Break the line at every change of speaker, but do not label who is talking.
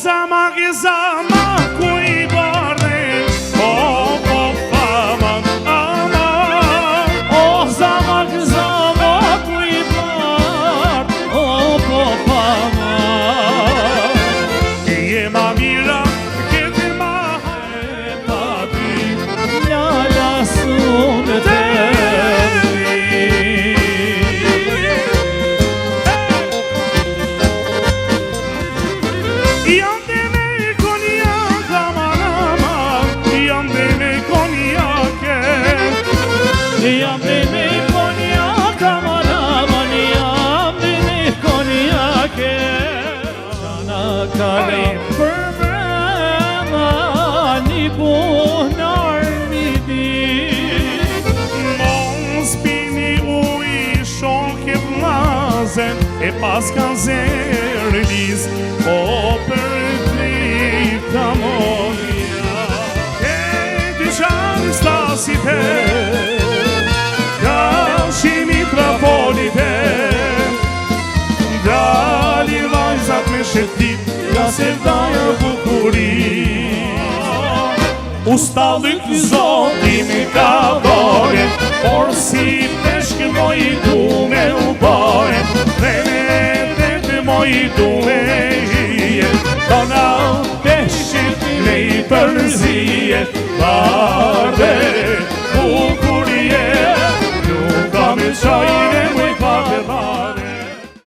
zama ku I bardhe O po faman aman
O zama ku I bardhe O po faman
Je ma mira këtë ma
E papi Lala sunë të Jam bebe konjak, aman aman, jam bebe konjake Qana kala për vrema, një punar midi
Mos pini uj shoke vlazen E pas kanë zerlis O për drita monja E dy qanë stasit Dalin vajzat me shetit Ja se vdajë bukurin Ustallik zoti me ka bore Por si peshkë moj du me u bore Dhe me të moj du me hije Tona peshqit me I përzije Barbe bukurije Nuk kam e qaj